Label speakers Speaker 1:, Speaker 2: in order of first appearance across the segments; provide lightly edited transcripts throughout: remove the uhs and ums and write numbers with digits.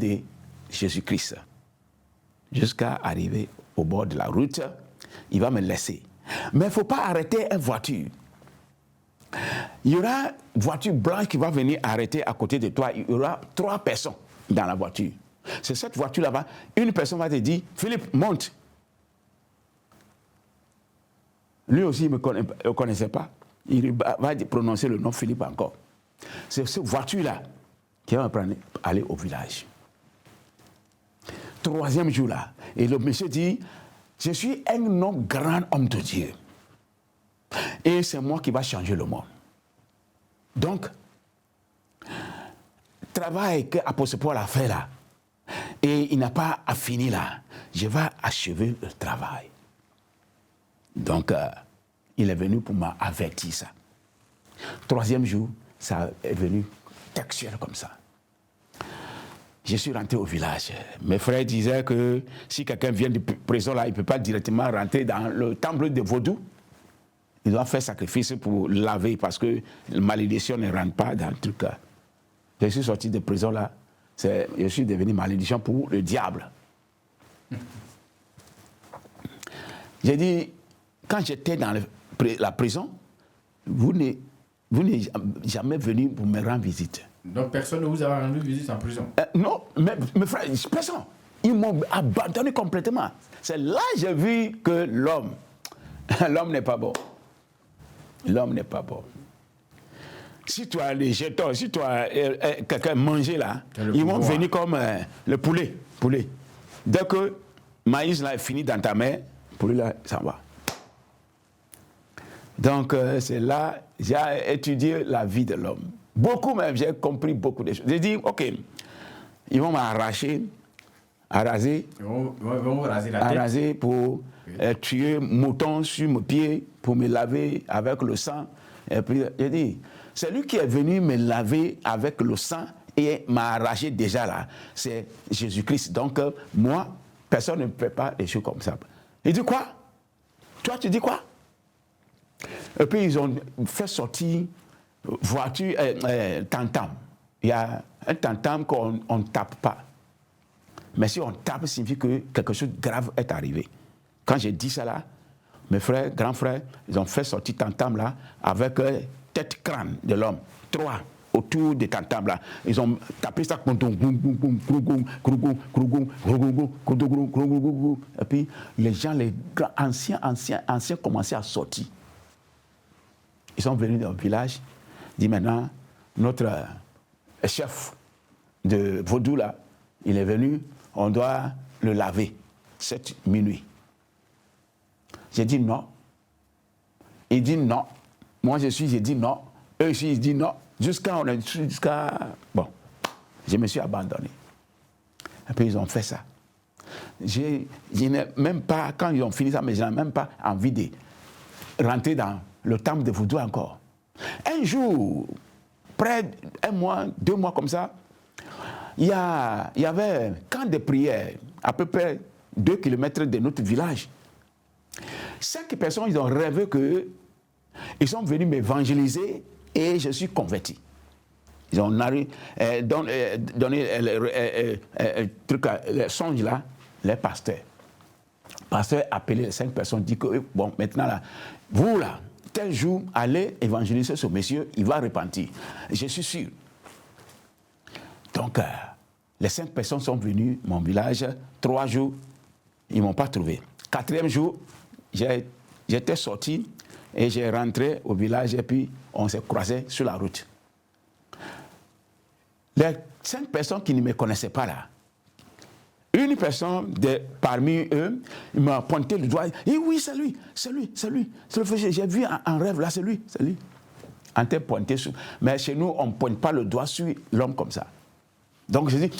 Speaker 1: de Jésus-Christ. Jusqu'à arriver au bord de la route, il va me laisser. Mais il ne faut pas arrêter une voiture. Il y aura une voiture blanche qui va venir arrêter à côté de toi. Il y aura 3 personnes dans la voiture. C'est cette voiture là-bas. Une personne va te dire, Philippe, monte. Lui aussi, il ne me connaissait pas. Il va prononcer le nom Philippe encore. C'est cette voiture-là qui va me prendre aller au village. 3e jour là. Et le monsieur dit, je suis un homme, grand homme de Dieu. Et c'est moi qui va changer le monde. Donc, travail que l'apôtre Paul a fait là, et il n'a pas fini là, je vais achever le travail. Donc, il est venu pour m'avertir ça. 3e jour, ça est venu textuel comme ça. Je suis rentré au village. Mes frères disaient que si quelqu'un vient de prison là, il ne peut pas directement rentrer dans le temple de Vaudou. Il doit faire sacrifice pour laver parce que la malédiction ne rentre pas dans le truc. Je suis sorti de prison là, je suis devenu malédiction pour le diable. J'ai dit, quand j'étais dans la prison, vous n'êtes jamais venu pour me rendre visite.
Speaker 2: Donc personne ne vous a rendu visite en prison?
Speaker 1: Non, mes frères, personne. Ils m'ont abandonné complètement. C'est là que j'ai vu que l'homme n'est pas bon. L'homme n'est pas bon. Si tu as les jetons, si tu as quelqu'un mangé là, ils vont venir comme le poulet. Dès que le maïs là est fini dans ta main, le poulet là, ça va. Donc c'est là que j'ai étudié la vie de l'homme. Beaucoup même, j'ai compris beaucoup de choses. J'ai dit, ok, ils vont m'arracher, raser.
Speaker 2: Ils vont raser la tête.
Speaker 1: Raser pour tuer mouton sur mes pieds, pour me laver avec le sang. Et puis, j'ai dit, c'est lui qui est venu me laver avec le sang et m'a arraché déjà là. C'est Jésus-Christ. Donc, moi, personne ne fait pas des choses comme ça. Il dit quoi? Toi, tu dis quoi? Et puis, ils ont fait sortir voiture, tam-tam. Il y a un tam-tam qu'on ne tape pas. Mais si on tape, ça signifie que quelque chose de grave est arrivé. Quand j'ai dit ça là, mes frères, grands frères, ils ont fait sortir tam-tam là avec tête crâne de l'homme. 3 autour des tam-tam là. Ils ont tapé ça. Et puis les gens, les anciens commençaient à sortir. Ils sont venus dans le village. Dit maintenant, notre chef de Vaudou là, il est venu, on doit le laver 7 minuit. J'ai dit non. Il dit non. Moi j'ai dit non. Eux aussi ils disent non. Jusqu'à bon, je me suis abandonné. Et puis ils ont fait ça. Je n'ai même pas, quand ils ont fini ça, mais je n'ai même pas envie de rentrer dans le temple de Vaudou encore. Un jour, près d'1 mois, 2 mois comme ça, il y avait un camp de prière, à peu près 2 km de notre village. 5 personnes, ils ont rêvé qu'ils sont venus m'évangéliser et je suis converti. Ils ont donné le songe là, les pasteurs. Le pasteur a appelé les 5 personnes, dit que, bon, maintenant là, vous là, tel jour, allez évangéliser ce monsieur, il va repentir. Je suis sûr. Donc, les 5 personnes sont venues à mon village, 3 jours, ils ne m'ont pas trouvé. 4e jour, j'étais sorti et j'ai rentré au village et puis on s'est croisés sur la route. Les 5 personnes qui ne me connaissaient pas là, une personne parmi eux, il m'a pointé le doigt. Et oui, c'est lui. J'ai vu en rêve là, c'est lui. On t'a pointé sur. Mais chez nous, on ne pointe pas le doigt sur l'homme comme ça. Donc j'ai dit,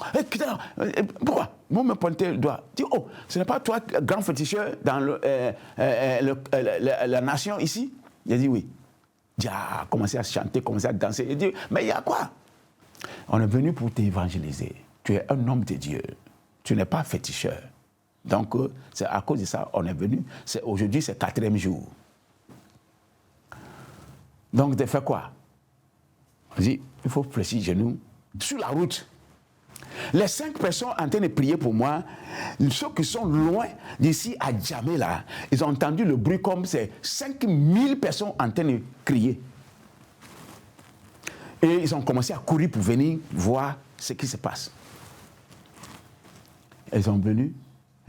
Speaker 1: pourquoi vous me pointez le doigt? Je dis, oh, ce n'est pas toi, grand féticheur dans la nation ici? J'ai dit oui. J'ai commencé à chanter, commencé à danser. J'ai dit, mais il y a quoi? On est venu pour t'évangéliser. Tu es un homme de Dieu. Tu n'es pas féticheur. Donc, c'est à cause de ça on est venu. Aujourd'hui, c'est 4e jour. Donc, de faire quoi? On dit, il faut fléchir genoux sur la route. Les 5 personnes en train de prier pour moi, ceux qui sont loin d'ici à Djamé, là, ils ont entendu le bruit comme c'est 5000 personnes en train de crier. Et ils ont commencé à courir pour venir voir ce qui se passe. Ils sont venus,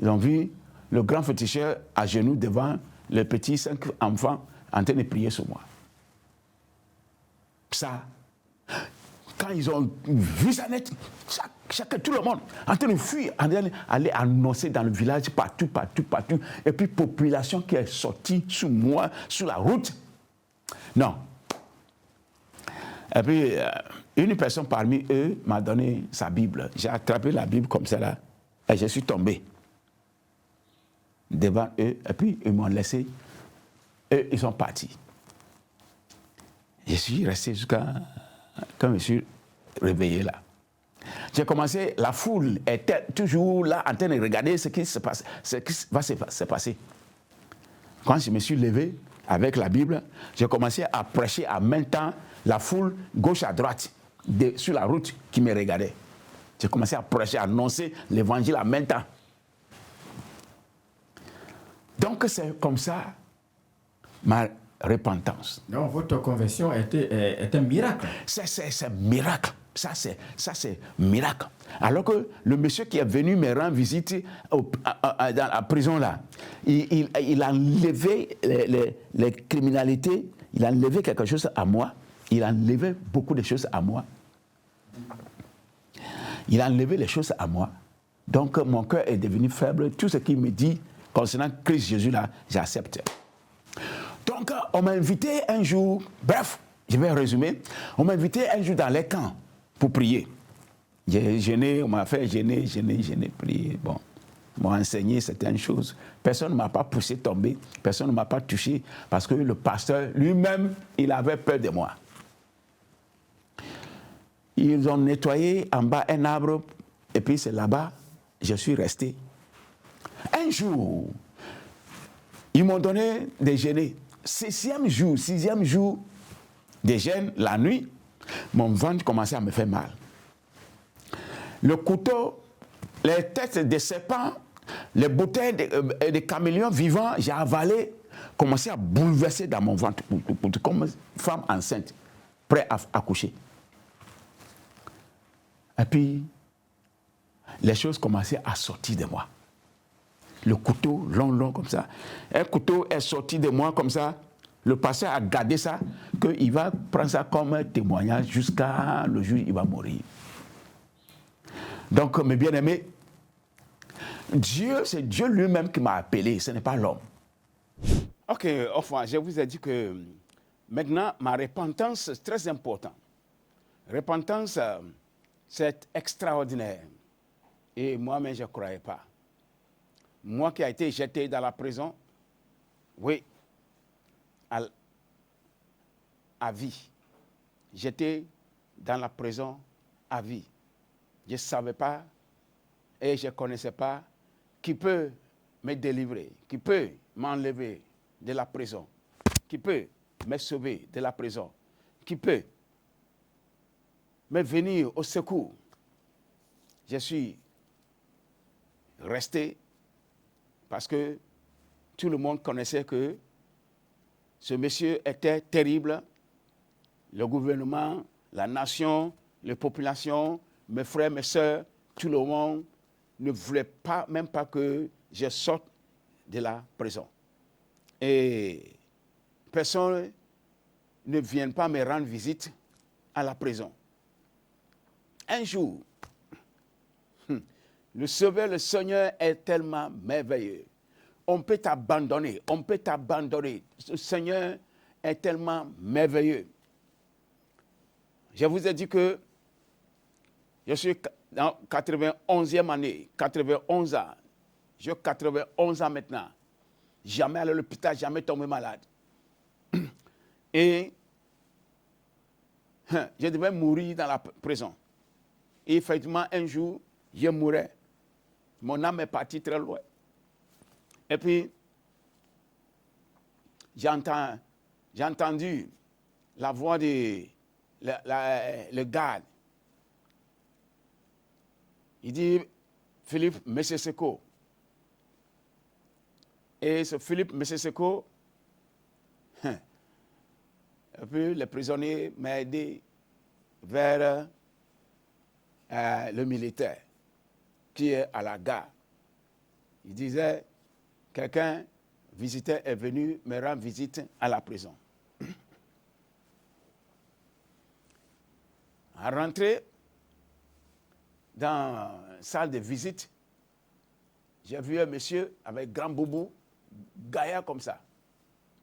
Speaker 1: ils ont vu le grand féticheur à genoux devant les petits 5 enfants en train de prier sur moi. Ça, quand ils ont vu ça net, tout le monde en train de fuir, en train d'aller annoncer dans le village, partout. Et puis, population qui est sortie sous moi, sur la route. Non. Et puis, une personne parmi eux m'a donné sa Bible. J'ai attrapé la Bible comme ça là, et je suis tombé devant eux, et puis ils m'ont laissé. Eux, ils sont partis. Je suis resté jusqu'à quand je me suis réveillé là. J'ai commencé, la foule était toujours là en train de regarder ce qui se passe, ce qui va se passer. Quand je me suis levé avec la Bible, j'ai commencé à prêcher en même temps la foule gauche à droite sur la route qui me regardait. J'ai commencé à prêcher, à annoncer l'évangile en même temps. Donc c'est comme ça ma repentance.
Speaker 2: Donc votre conversion est un miracle.
Speaker 1: C'est un miracle. Ça, c'est miracle. Alors que le monsieur qui est venu me rendre visite dans la prison là, il a enlevé les criminalités, il a enlevé quelque chose à moi, il a enlevé beaucoup de choses à moi. Il a enlevé les choses à moi. Donc mon cœur est devenu faible. Tout ce qu'il me dit concernant Christ Jésus là, j'accepte. Donc on m'a invité un jour, bref, je vais résumer, on m'a invité un jour dans les camps pour prier. J'ai jeûné, on m'a fait jeûner, prier. Bon, on m'a enseigné certaines choses. Personne ne m'a pas poussé tomber, personne ne m'a pas touché, parce que le pasteur lui-même, il avait peur de moi. Ils ont nettoyé en bas un arbre, et puis c'est là-bas, je suis resté. Un jour, ils m'ont donné des jeûner. Sixième jour des jeûnes, la nuit, mon ventre commençait à me faire mal. Le couteau, les têtes de serpents, les bouteilles de caméléons vivants, j'ai avalé, commençaient à bouleverser dans mon ventre, comme une femme enceinte, prête à accoucher. Et puis, les choses commençaient à sortir de moi. Le couteau, long comme ça. Un couteau est sorti de moi comme ça. Le pasteur a gardé ça, qu'il va prendre ça comme un témoignage jusqu'à le jour où il va mourir. Donc, mes bien-aimés, Dieu, c'est Dieu lui-même qui m'a appelé, ce n'est pas l'homme. Ok, enfin, je vous ai dit que maintenant, ma repentance, c'est très important. Repentance, c'est extraordinaire. Et moi-même, je ne croyais pas. Moi qui ai été jeté dans la prison, oui, à vie. J'étais dans la prison à vie. Je ne savais pas et je ne connaissais pas qui peut me délivrer, qui peut m'enlever de la prison, qui peut me sauver de la prison, qui peut me venir au secours. Je suis resté parce que tout le monde connaissait que ce monsieur était terrible. Le gouvernement, la nation, les populations, mes frères, mes sœurs, tout le monde ne voulait pas, même pas que je sorte de la prison. Et personne ne vient pas me rendre visite à la prison. Un jour, le Sauveur, le Seigneur est tellement merveilleux. On peut t'abandonner, Le Seigneur est tellement merveilleux. Je vous ai dit que je suis dans 91e année, 91 ans. J'ai 91 ans maintenant. Jamais allé à l'hôpital, jamais tombé malade. Et je devais mourir dans la prison. Et effectivement, un jour, je mourrais. Mon âme est partie très loin. Et puis, j'ai entendu la voix de le garde. Il dit, Philippe Meseseko. Et ce Philippe Meseseko, et puis le prisonnier m'a aidé vers le militaire qui est à la gare. Il disait, quelqu'un visiteur est venu me rendre visite à la prison. En rentrée dans la salle de visite, j'ai vu un monsieur avec grand boubou, gaillard comme ça.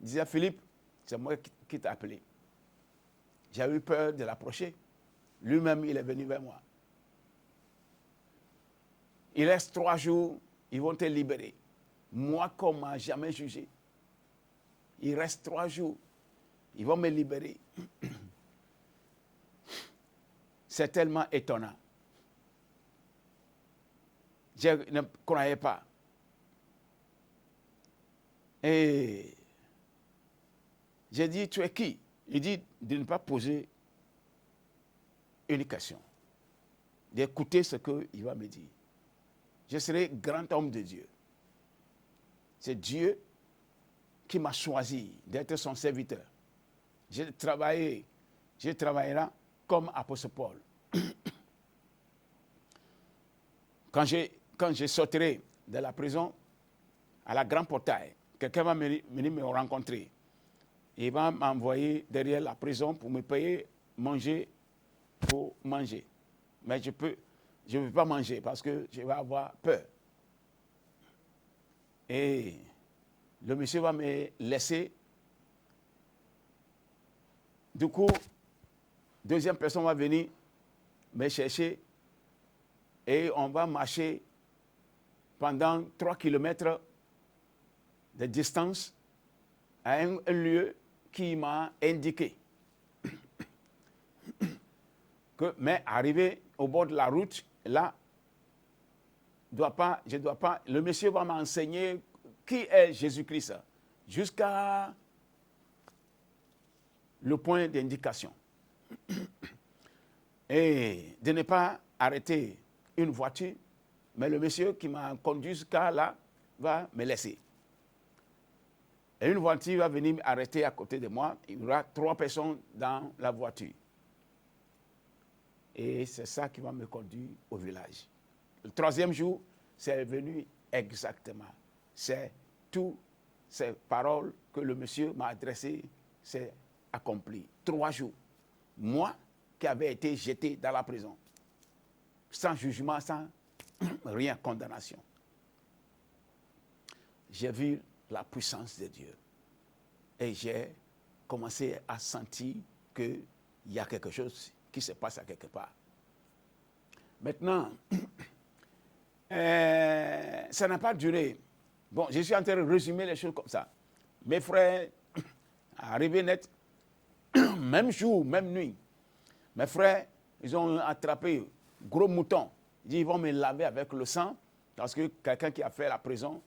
Speaker 1: Il disait, Philippe, c'est moi qui t'ai appelé. J'ai eu peur de l'approcher. Lui-même, il est venu vers moi. Il reste 3 jours, ils vont te libérer. Moi, qu'on ne m'a jamais jugé. Il reste 3 jours, ils vont me libérer. C'est tellement étonnant. Je ne croyais pas. Et j'ai dit, tu es qui? Il dit de ne pas poser une question, d'écouter ce qu'il va me dire. Je serai grand homme de Dieu. C'est Dieu qui m'a choisi d'être son serviteur. Je travaillerai comme apôtre Paul. Quand je sortirai de la prison, à la grande portail, quelqu'un va venir me rencontrer. Il va m'envoyer derrière la prison pour me payer manger pour manger. Mais je ne veux pas manger parce que je vais avoir peur. Et le monsieur va me laisser. Du coup, deuxième personne va venir me chercher et on va marcher pendant 3 kilomètres de distance à un lieu qui m'a indiqué. Mais arrivé au bord de la route, là, je dois pas, le monsieur va m'enseigner qui est Jésus-Christ jusqu'à le point d'indication. Et de ne pas arrêter une voiture, mais le monsieur qui m'a conduit jusqu'à là va me laisser. Et une voiture va venir m'arrêter à côté de moi. Il y aura 3 personnes dans la voiture. Et c'est ça qui va me conduire au village. Le 3e jour, c'est venu exactement. C'est toutes ces paroles que le monsieur m'a adressées, c'est accompli. 3 jours. Moi, qui avais été jeté dans la prison, sans jugement, sans rien, condamnation. J'ai vu la puissance de Dieu. Et j'ai commencé à sentir qu'il y a quelque chose qui se passe à quelque part. Maintenant, ça n'a pas duré. Bon, je suis en train de résumer les choses comme ça. Mes frères, arrivés net, même jour, même nuit, mes frères, ils ont attrapé gros moutons. Ils vont me laver avec le sang, parce que quelqu'un qui a fait la prison,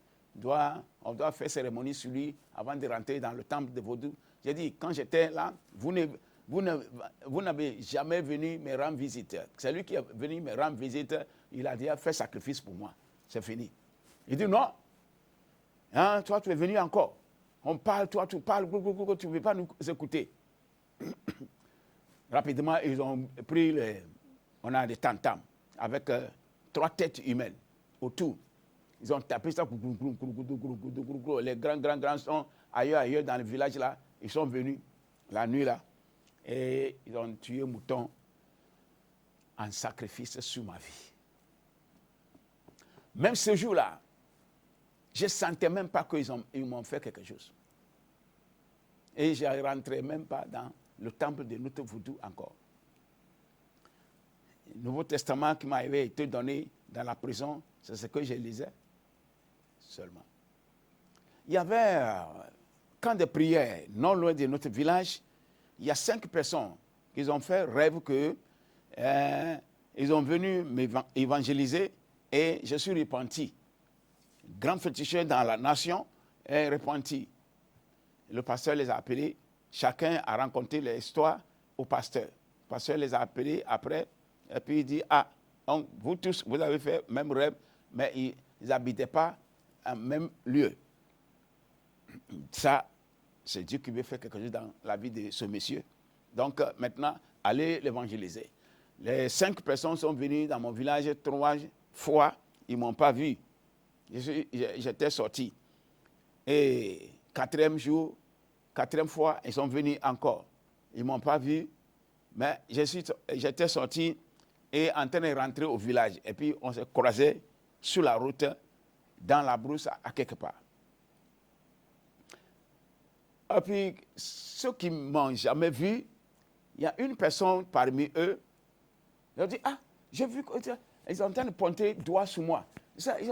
Speaker 1: on doit faire cérémonie sur lui avant de rentrer dans le temple de Vaudou. J'ai dit, quand j'étais là, vous n'avez jamais venu me rendre visite. Celui qui est venu me rendre visite, il a déjà fait sacrifice pour moi. C'est fini. Il dit, non. Hein, toi, tu es venu encore. On parle, toi, tu parles, tu ne veux pas nous écouter. Rapidement, ils ont pris, on a des tam-tams avec 3 têtes humaines autour. Ils ont tapé ça, les grands sont ailleurs dans le village là. Ils sont venus la nuit là et ils ont tué un mouton en sacrifice sur ma vie. Même ce jour-là, je ne sentais même pas qu'ils m'ont fait quelque chose. Et je ne rentrais même pas dans le temple de notre Vaudou encore. Le Nouveau Testament qui m'avait été donné dans la prison, c'est ce que je lisais seulement. Il y avait un camp de prière non loin de notre village. Il y a 5 personnes qui ont fait rêve que ils ont venu m'évangéliser et je suis repenti. Grand féticheur dans la nation est repenti. Le pasteur les a appelés. Chacun a raconté l'histoire au pasteur. Le pasteur les a appelés après et puis il dit, Donc, vous tous, vous avez fait le même rêve, mais ils n'habitaient pas en même lieu. Ça, c'est Dieu qui veut faire quelque chose dans la vie de ce monsieur. Donc, maintenant, allez l'évangéliser. Les 5 personnes sont venues dans mon village 3 fois, ils ne m'ont pas vu. J'étais sorti. Et 4e jour, 4e fois, ils sont venus encore. Ils ne m'ont pas vu, mais j'étais sorti et en train de rentrer au village. Et puis, on s'est croisés sur la route, dans la brousse, à quelque part. Et puis, ceux qui ne m'ont jamais vu, il y a une personne parmi eux, ils ont dit, ah, j'ai vu qu'ils sont en train de pointer le doigt sur moi.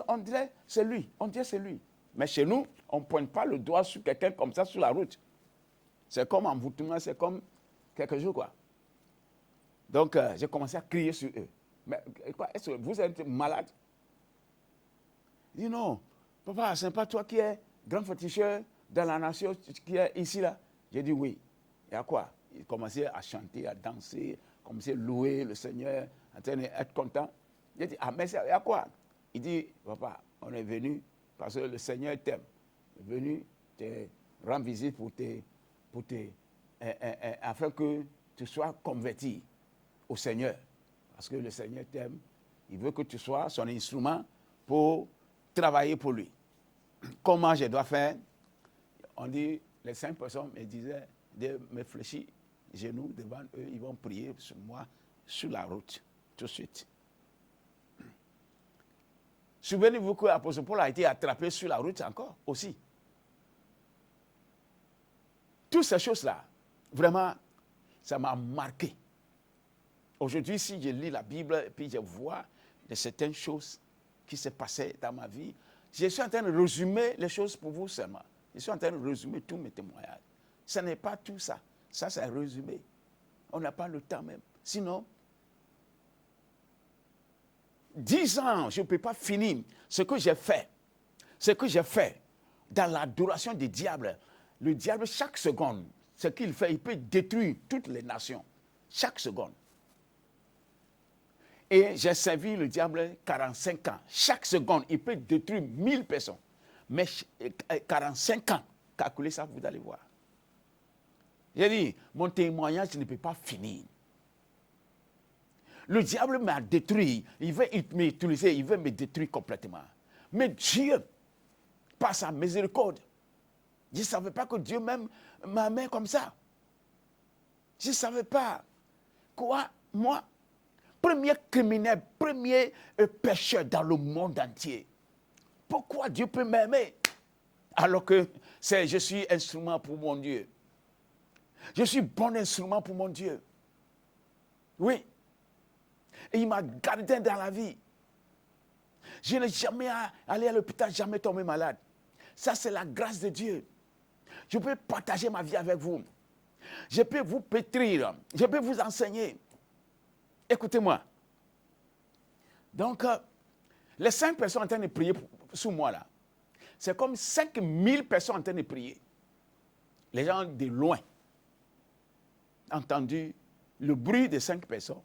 Speaker 1: On dirait, c'est lui, on dirait c'est lui. Mais chez nous, on ne pointe pas le doigt sur quelqu'un comme ça sur la route. C'est comme envoûtement, c'est comme quelque chose, quoi. Donc, j'ai commencé à crier sur eux. Mais quoi, est-ce que vous êtes malade? Il dit, non, papa, ce n'est pas toi qui es grand féticheur dans la nation qui est ici, là. J'ai dit, oui. Et à quoi? Il commençait à chanter, à danser, commençait à louer le Seigneur, en train d'être content. J'ai dit, ah, mais c'est à quoi? Il dit, papa, on est venu parce que le Seigneur t'aime. Il est venu te rendre visite afin que tu sois converti au Seigneur. Parce que le Seigneur t'aime. Il veut que tu sois son instrument pour travailler pour lui. Comment je dois faire? On dit, les 5 personnes me disaient de me fléchir genoux devant eux, ils vont prier sur moi sur la route, tout de suite. Souvenez-vous que l'apôtre Paul a été attrapé sur la route encore, aussi. Toutes ces choses-là, vraiment, ça m'a marqué. Aujourd'hui, si je lis la Bible et puis je vois de certaines choses qui se passaient dans ma vie, je suis en train de résumer les choses pour vous seulement. Je suis en train de résumer tous mes témoignages. Ce n'est pas tout ça. Ça, c'est résumé. On n'a pas le temps même. Sinon, 10 ans, je ne peux pas finir ce que j'ai fait. Ce que j'ai fait dans l'adoration du diable. Le diable, chaque seconde, ce qu'il fait, il peut détruire toutes les nations. Chaque seconde. Et j'ai servi le diable 45 ans. Chaque seconde, il peut détruire 1000 personnes. Mais 45 ans, calculez ça, vous allez voir. J'ai dit, mon témoignage ne peut pas finir. Le diable m'a détruit. Il veut m'utiliser, il veut me détruire complètement. Mais Dieu, par sa miséricorde, je ne savais pas que Dieu même m'aimait comme ça. Je ne savais pas. Quoi, moi, premier criminel, premier pécheur dans le monde entier. Pourquoi Dieu peut m'aimer? Alors que je suis instrument pour mon Dieu. Je suis bon instrument pour mon Dieu. Oui. Et il m'a gardé dans la vie. Je n'ai jamais allé à l'hôpital, jamais tombé malade. Ça, c'est la grâce de Dieu. Je peux partager ma vie avec vous. Je peux vous pétrir. Je peux vous enseigner. Écoutez-moi. Donc, les 5 personnes en train de prier sous moi là, c'est comme 5000 personnes en train de prier. Les gens de loin ont entendu le bruit de 5 personnes.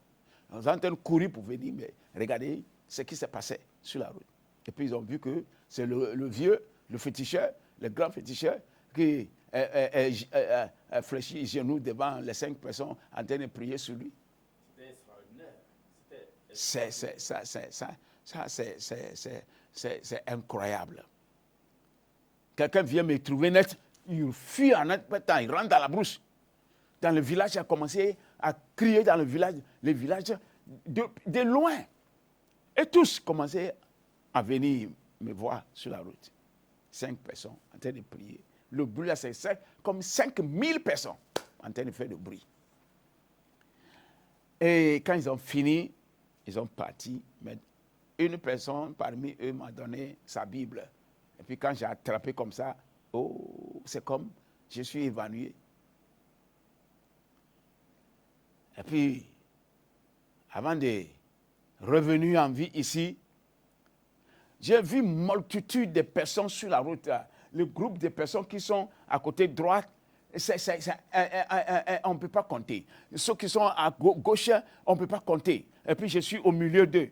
Speaker 1: Ils sont en train de courir pour venir, mais regardez ce qui s'est passé sur la route. Et puis ils ont vu que c'est le vieux, le féticheur, le grand féticheur qui fléchit les genoux devant les 5 personnes en train de prier sur lui. C'était extraordinaire. C'est incroyable. Quelqu'un vient me trouver net, il fuit en un temps, il rentre dans la brousse. Dans le village, il a commencé à crier dans le village de loin. Et tous commençaient à venir me voir sur la route. 5 personnes en train de prier. Le bruit, là, c'est comme 5000 personnes en train de faire le bruit. Et quand ils ont fini, ils ont parti. Mais une personne parmi eux m'a donné sa Bible. Et puis quand j'ai attrapé comme ça, oh, c'est comme je suis évanoui. Et puis, avant de revenir en vie ici, j'ai vu une multitude de personnes sur la route. Le groupe de personnes qui sont à côté droite, on ne peut pas compter. Ceux qui sont à gauche, on ne peut pas compter. Et puis je suis au milieu d'eux.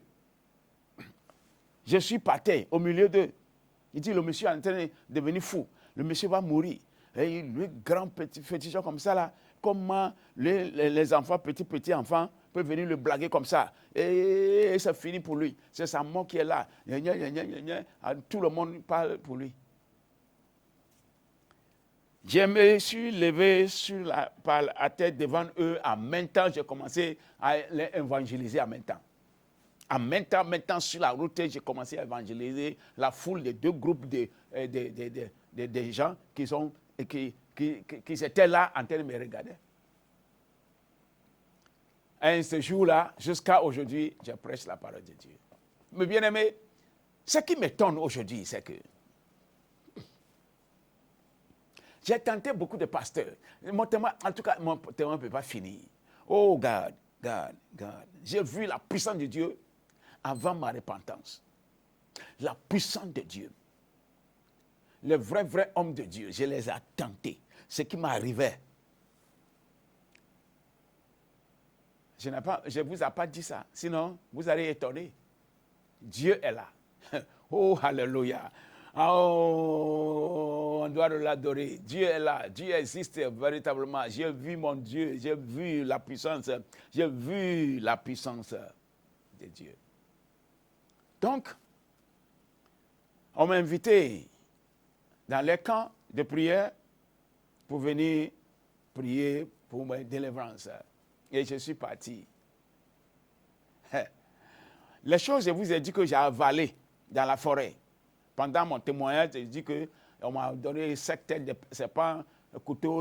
Speaker 1: Je suis par terre, au milieu d'eux. Il dit, le monsieur est en train de devenir fou. Le monsieur va mourir. Et le grand petit gens comme ça, là, comment les enfants, petits enfants, peuvent venir le blaguer comme ça. Et c'est fini pour lui. C'est sa mort qui est là. Tout le monde parle pour lui. Je me suis levé par la tête devant eux. En même temps, j'ai commencé à les évangéliser en même temps. En même temps, sur la route, j'ai commencé à évangéliser la foule de deux groupes de gens qui étaient là en train de me regarder. Et ce jour-là, jusqu'à aujourd'hui, je prêche la parole de Dieu. Mais bien aimé, ce qui m'étonne aujourd'hui, c'est que j'ai tenté beaucoup de pasteurs. Mon témoin, en tout cas, mon témoin ne peut pas finir. Oh, God. J'ai vu la puissance de Dieu avant ma repentance. La puissance de Dieu. Les vrais hommes de Dieu, je les ai tentés. Ce qui m'arrivait. Je ne vous ai pas dit ça. Sinon, vous allez étonner. Dieu est là. Oh, alléluia. Oh, on doit l'adorer. Dieu est là. Dieu existe véritablement. J'ai vu mon Dieu. J'ai vu la puissance. J'ai vu la puissance de Dieu. Donc, on m'a invité dans les camps de prière pour venir prier pour ma délivrance. Et je suis parti. Les choses, je vous ai dit que j'ai avalé dans la forêt. Pendant mon témoignage, j'ai dit qu'on m'a donné 7 têtes de serpents,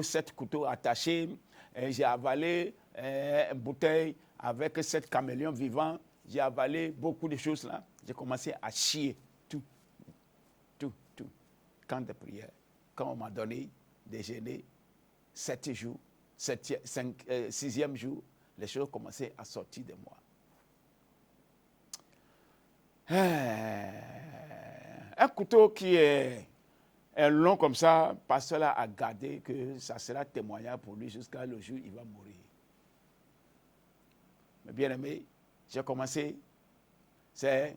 Speaker 1: 7 couteaux attachés. Et j'ai avalé une bouteille avec 7 caméléons vivants. J'ai avalé beaucoup de choses là. J'ai commencé à chier tout. Camp de prière. Quand on m'a donné déjeuner, 7 jours, 6e jour, les choses commençaient à sortir de moi. Un couteau qui est long comme ça, pasteur là a gardé que ça sera témoignage pour lui jusqu'à le jour où il va mourir. Mais bien aimé, j'ai commencé, c'est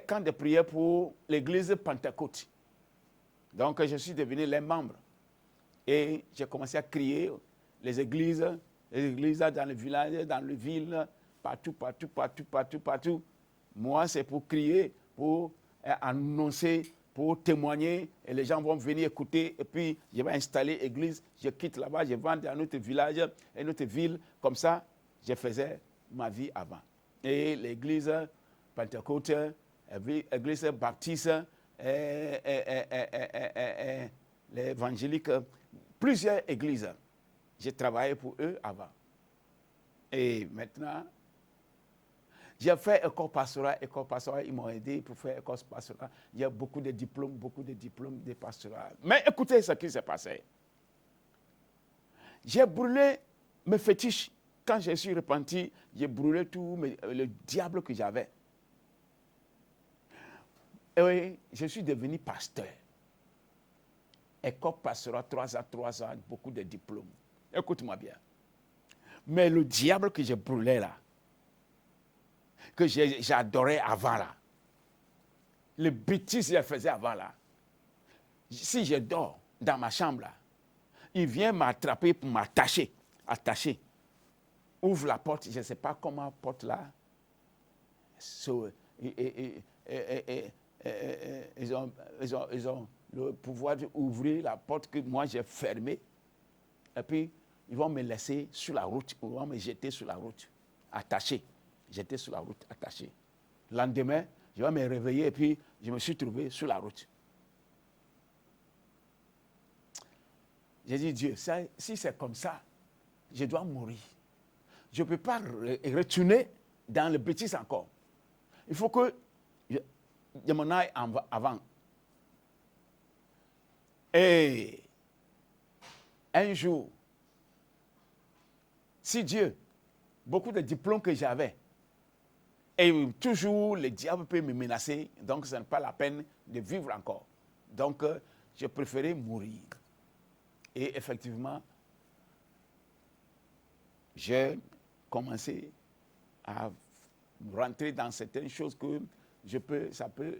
Speaker 1: camp de prière pour l'église Pentecôte. Donc je suis devenu les membres. Et j'ai commencé à crier les églises dans le village, dans les villes, partout. Moi, c'est pour crier, pour annoncer, pour témoigner, et les gens vont venir écouter, et puis je vais installer l'église, je quitte là-bas, je vais dans notre village, et notre ville, comme ça, je faisais ma vie avant. Et l'église Pentecôte, l'église baptiste, l'évangélique, plusieurs églises. J'ai travaillé pour eux avant. Et maintenant, j'ai fait école pastorale, ils m'ont aidé pour faire école pastorale. Il y a beaucoup de diplômes de pastoral. Mais écoutez ce qui s'est passé. J'ai brûlé mes fétiches. Quand je suis repenti, j'ai brûlé tout le diable que j'avais. Et je suis devenu pasteur. École pastorale, 3 ans, beaucoup de diplômes. Écoute-moi bien. Mais le diable que j'ai brûlé là, que j'adorais avant là, les bêtises que je faisais avant là, si je dors dans ma chambre là, il vient m'attraper pour m'attacher, ouvre la porte, je ne sais pas comment la porte là, ils ont le pouvoir d'ouvrir la porte que moi j'ai fermée, et puis ils vont me laisser sur la route, ils vont me jeter sur la route, attaché. J'étais sur la route, attaché. Le lendemain, je vais me réveiller et puis je me suis trouvé sur la route. J'ai dit, Dieu, si c'est comme ça, je dois mourir. Je ne peux pas retourner dans le bêtise encore. Il faut que je m'en aille avant. Et un jour, si Dieu, beaucoup de diplômes que j'avais, et toujours le diable peut me menacer, donc ce n'est pas la peine de vivre encore. Donc, je préférais mourir. Et effectivement, j'ai commencé à rentrer dans certaines choses que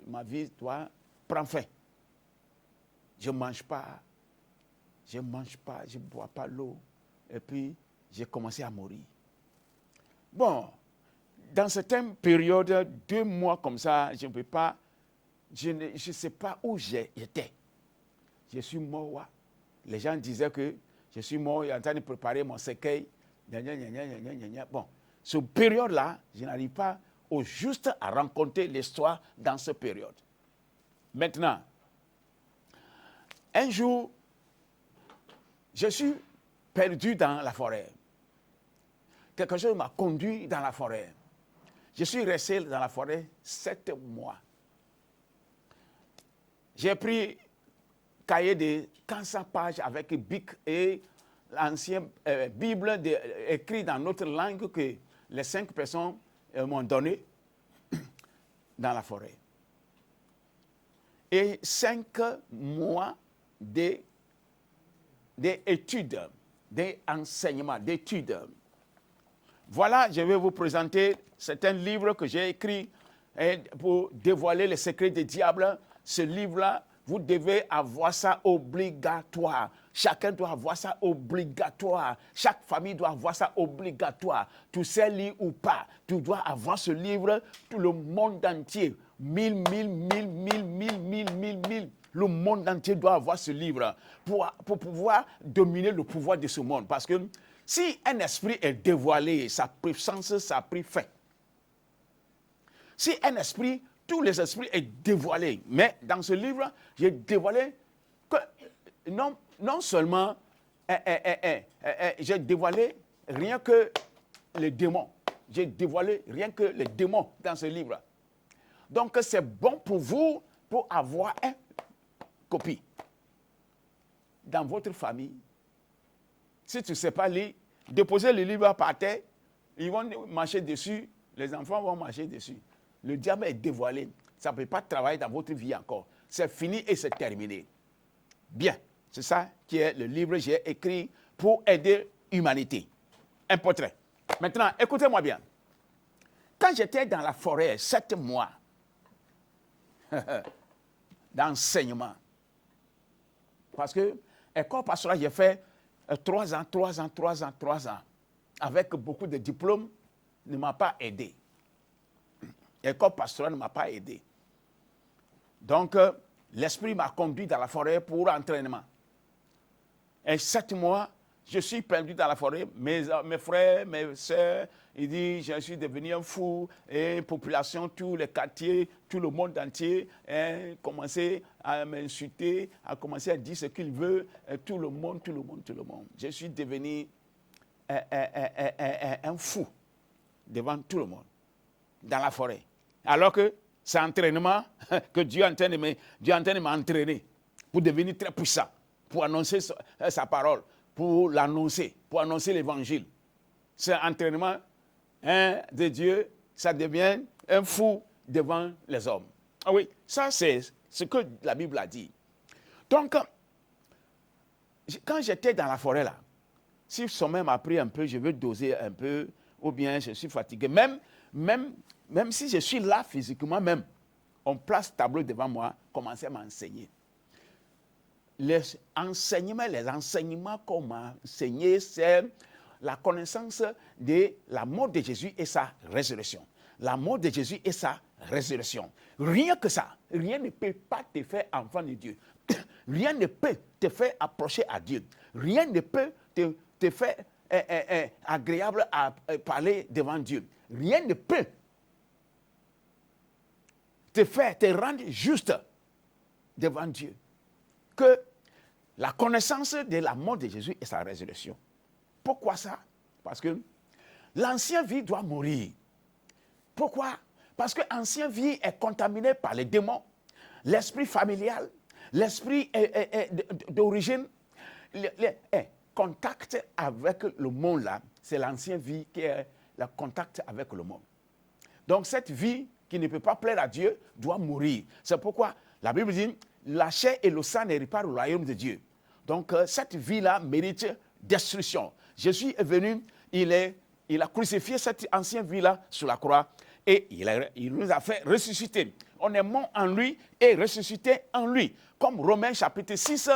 Speaker 1: ma vie doit prendre fin. Je ne mange pas, je ne bois pas l'eau. Et puis, j'ai commencé à mourir. Bon, dans certaines périodes, 2 mois comme ça, je ne peux pas, je ne sais pas où j'étais. Je suis mort. Les gens disaient que je suis mort, en train de préparer mon cercueil. Bon, cette période-là, je n'arrive pas au juste à rencontrer l'histoire dans cette période. Maintenant, un jour, je suis perdu dans la forêt. Quelque chose m'a conduit dans la forêt. Je suis resté dans la forêt 7 mois. J'ai pris cahier de 400 pages avec bic et l'ancienne Bible écrite dans notre langue que les 5 personnes m'ont donné dans la forêt. Et 5 mois d'études, d'enseignements, d'études. Voilà, je vais vous présenter certains livres que j'ai écrits pour dévoiler les secrets des diables. Ce livre-là, vous devez avoir ça obligatoire. Chacun doit avoir ça obligatoire. Chaque famille doit avoir ça obligatoire. Tu sais lire ou pas, tu dois avoir ce livre, tout le monde entier. 1000. Le monde entier doit avoir ce livre pour pouvoir dominer le pouvoir de ce monde. Parce que si un esprit est dévoilé, sa puissance, ça a pris fin. Si un esprit, tous les esprits est dévoilé. Mais dans ce livre, j'ai dévoilé que non seulement j'ai dévoilé rien que les démons. J'ai dévoilé rien que les démons dans ce livre. Donc c'est bon pour vous pour avoir une copie. Dans votre famille, si tu ne sais pas lire, déposez le livre par terre, ils vont marcher dessus, les enfants vont marcher dessus. Le diable est dévoilé. Ça ne peut pas travailler dans votre vie encore. C'est fini et c'est terminé. Bien, c'est ça qui est le livre que j'ai écrit pour aider l'humanité. Un portrait. Maintenant, écoutez-moi bien. Quand j'étais dans la forêt, 7 mois d'enseignement, parce que école pastorale, j'ai fait 3 ans, avec beaucoup de diplômes, ne m'a pas aidé. L'école pastorale ne m'a pas aidé. Donc, l'esprit m'a conduit dans la forêt pour l'entraînement. Et 7 mois, je suis perdu dans la forêt. Mes frères, mes soeurs, ils disent, je suis devenu un fou. Et la population, tous les quartiers, tout le monde entier, a commencé à m'insulter, a commencé à dire ce qu'il veut. Tout le monde. Je suis devenu un fou devant tout le monde, dans la forêt. Alors que c'est l'entraînement que Dieu est en train de m'entraîner pour devenir très puissant, pour annoncer sa parole, pour l'annoncer, pour annoncer l'évangile. C'est l'entraînement de Dieu, ça devient un fou devant les hommes. Ah oui, ça c'est ce que la Bible a dit. Donc, quand j'étais dans la forêt là, si le sommeil m'a pris un peu, je veux doser un peu, ou bien je suis fatigué, même si je suis là physiquement, même, on place tableau devant moi, commencer à m'enseigner. Les enseignements qu'on m'a enseigné, c'est la connaissance de la mort de Jésus et sa résurrection. La mort de Jésus et sa résurrection. Rien que ça, rien ne peut pas te faire enfant de Dieu. Rien ne peut te faire approcher à Dieu. Rien ne peut te faire agréable à parler devant Dieu. Rien ne peut te rendre juste devant Dieu que la connaissance de la mort de Jésus et sa résurrection. Pourquoi ça? Parce que l'ancienne vie doit mourir. Pourquoi? Parce que l'ancienne vie est contaminée par les démons, l'esprit familial, l'esprit d'origine, contact avec le monde là, c'est l'ancienne vie qui est le contact avec le monde. Donc cette vie qui ne peut pas plaire à Dieu doit mourir. C'est pourquoi la Bible dit, la chair et le sang n'héritent pas le royaume de Dieu. Donc cette vie-là mérite destruction. Jésus est venu, il a crucifié cette ancienne vie-là sur la croix. Et il nous a fait ressusciter. On est mort en lui et ressuscité en lui. Comme Romains chapitre 6,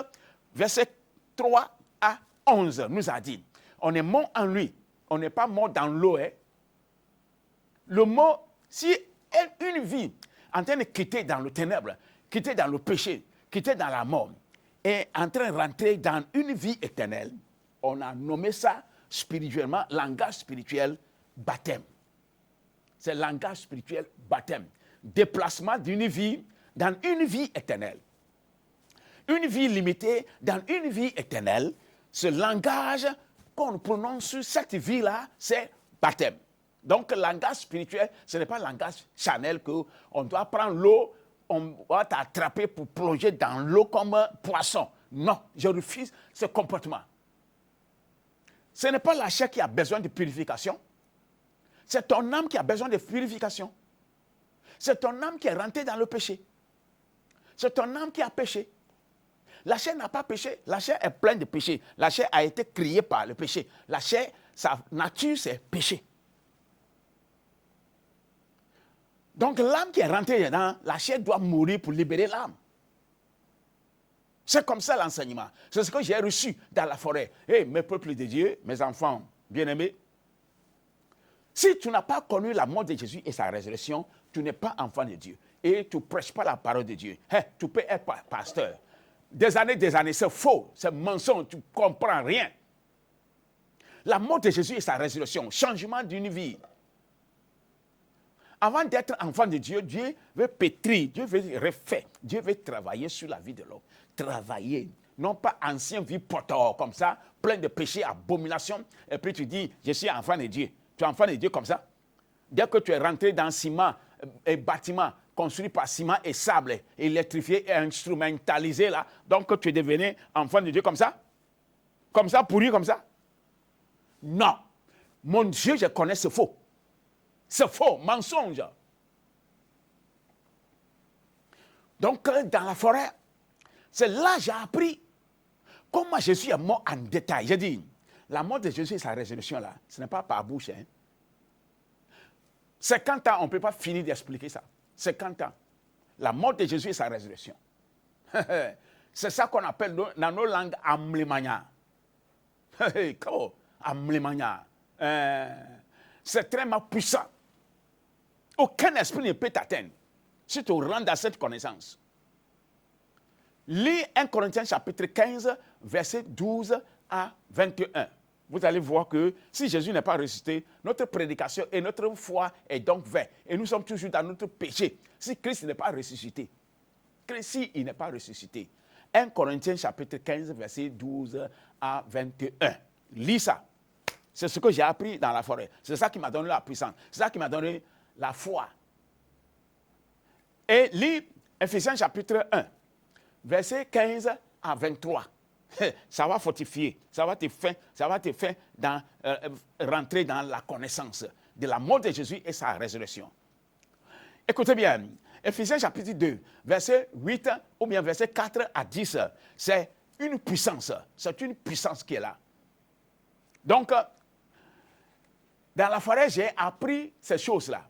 Speaker 1: verset 3 à 11 nous a dit. On est mort en lui. On n'est pas mort dans l'eau. Hein. Le mot, si une vie en train de quitter dans le ténèbre, quitter dans le péché, quitter dans la mort, est en train de rentrer dans une vie éternelle, on a nommé ça spirituellement, langage spirituel, baptême. C'est le langage spirituel, baptême. Déplacement d'une vie dans une vie éternelle. Une vie limitée dans une vie éternelle, ce langage qu'on prononce sur cette vie-là, c'est baptême. Donc, le langage spirituel, ce n'est pas le langage charnel qu'on doit prendre l'eau, on va t'attraper pour plonger dans l'eau comme un poisson. Non, je refuse ce comportement. Ce n'est pas la chair qui a besoin de purification. C'est ton âme qui a besoin de purification. C'est ton âme qui est rentrée dans le péché. C'est ton âme qui a péché. La chair n'a pas péché. La chair est pleine de péché. La chair a été créée par le péché. La chair, sa nature, c'est péché. Donc l'âme qui est rentrée dedans, la chair doit mourir pour libérer l'âme. C'est comme ça l'enseignement. C'est ce que j'ai reçu dans la forêt. Hey, mes peuples de Dieu, mes enfants bien-aimés, si tu n'as pas connu la mort de Jésus et sa résurrection, tu n'es pas enfant de Dieu. Et tu ne prêches pas la parole de Dieu. Hey, tu peux être pasteur. Des années, c'est faux, c'est mensonge, tu ne comprends rien. La mort de Jésus et sa résurrection, changement d'une vie. Avant d'être enfant de Dieu, Dieu veut pétrir, Dieu veut refaire, Dieu veut travailler sur la vie de l'homme. Travailler, non pas ancien vie potor comme ça, plein de péchés, abominations, et puis tu dis, je suis enfant de Dieu. Tu es enfant de Dieu comme ça. Dès que tu es rentré dans ciment et bâtiment construit par ciment et sable, électrifié et instrumentalisé là, donc tu es devenu enfant de Dieu comme ça, pourri comme ça. Non, mon Dieu, je connais, c'est faux. C'est faux, mensonge. Donc, dans la forêt, c'est là que j'ai appris comment Jésus est mort en détail. J'ai dit, la mort de Jésus et sa résurrection, là, ce n'est pas par bouche. Hein. 50 ans, on ne peut pas finir d'expliquer ça. 50 ans. La mort de Jésus et sa résurrection. C'est ça qu'on appelle dans nos langues amlémania. Amlémania. C'est très puissant. Aucun esprit ne peut t'atteindre si tu rentres dans cette connaissance. Lis 1 Corinthiens chapitre 15, verset 12 à 21. Vous allez voir que si Jésus n'est pas ressuscité, notre prédication et notre foi est donc vaine. Et nous sommes toujours dans notre péché. Si Christ n'est pas ressuscité, si il n'est pas ressuscité. 1 Corinthiens chapitre 15, verset 12 à 21. Lis ça. C'est ce que j'ai appris dans la forêt. C'est ça qui m'a donné la puissance. C'est ça qui m'a donné la foi. Et lis Ephésiens chapitre 1, verset 15 à 23. Ça va fortifier, ça va te faire rentrer dans la connaissance de la mort de Jésus et sa résurrection. Écoutez bien, Ephésiens chapitre 2, verset 8 ou bien verset 4 à 10, c'est une puissance qui est là. Donc, dans la forêt, j'ai appris ces choses-là.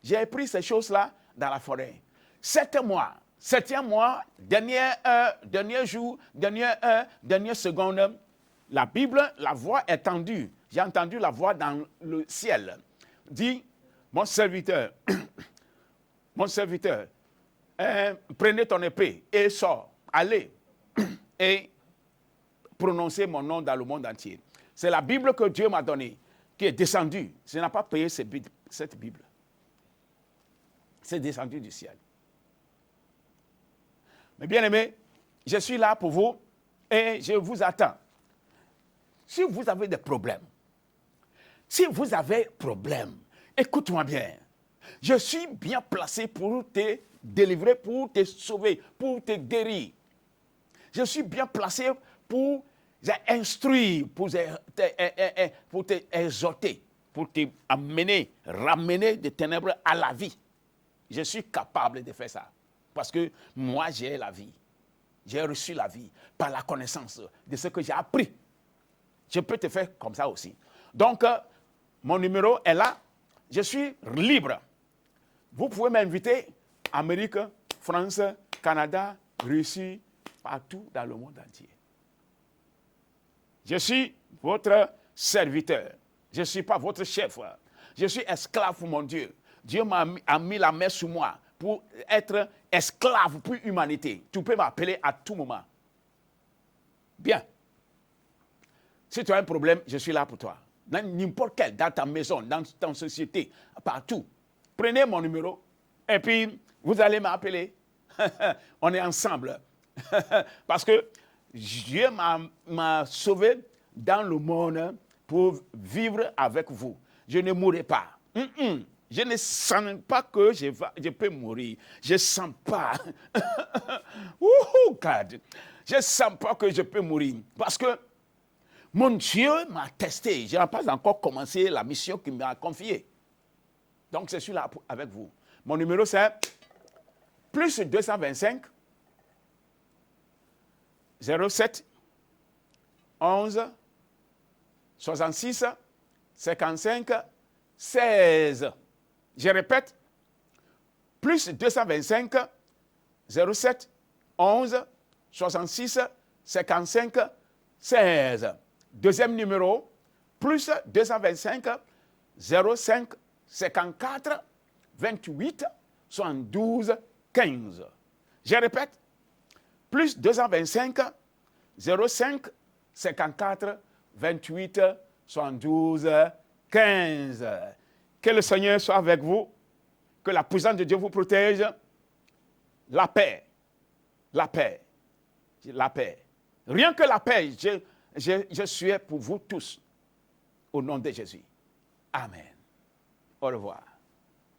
Speaker 1: J'ai appris ces choses-là dans la forêt. 7 mois, 7e mois, dernière heure, dernier jour, dernière heure, dernière seconde, la Bible, la voix est tendue. J'ai entendu la voix dans le ciel. Dit, mon serviteur, prenez ton épée et sors, allez et prononcez mon nom dans le monde entier. C'est la Bible que Dieu m'a donnée, qui est descendue. Je n'ai pas payé cette Bible. C'est descendu du ciel. Mais bien aimés, je suis là pour vous et je vous attends. Si vous avez des problèmes, écoute-moi bien. Je suis bien placé pour te délivrer, pour te sauver, pour te guérir. Je suis bien placé pour t'instruire, pour te exhorter, pour te ramener des ténèbres à la vie. Je suis capable de faire ça. Parce que moi, j'ai la vie. J'ai reçu la vie par la connaissance de ce que j'ai appris. Je peux te faire comme ça aussi. Donc, mon numéro est là. je suis libre. Vous pouvez m'inviter Amérique, France, Canada, Russie, partout dans le monde entier. Je suis votre serviteur. Je ne suis pas votre chef. Je suis esclave pour mon Dieu. Dieu a mis la main sur moi pour être esclave pour l'humanité. Tu peux m'appeler à tout moment. Bien. Si tu as un problème, je suis là pour toi. Dans n'importe quel, dans ta maison, dans ta société, partout. Prenez mon numéro et puis vous allez m'appeler. On est ensemble. Parce que Dieu m'a sauvé dans le monde pour vivre avec vous. Je ne mourrai pas. Je ne sens pas que je peux mourir. Je ne sens pas. God. Je ne sens pas que je peux mourir. Parce que mon Dieu m'a testé. Je n'ai pas encore commencé la mission qu'il m'a confiée. Donc, je suis là avec vous. Mon numéro, c'est plus 225 07 11 66 55 16. Je répète, plus 225 07 11 66 55 16. Deuxième numéro, plus 225 05 54 28 72 15. Je répète, plus 225 05 54 28 72 15. Que le Seigneur soit avec vous, que la puissance de Dieu vous protège. La paix, la paix, la paix. Rien que la paix, je suis pour vous tous, au nom de Jésus. Amen. Au revoir.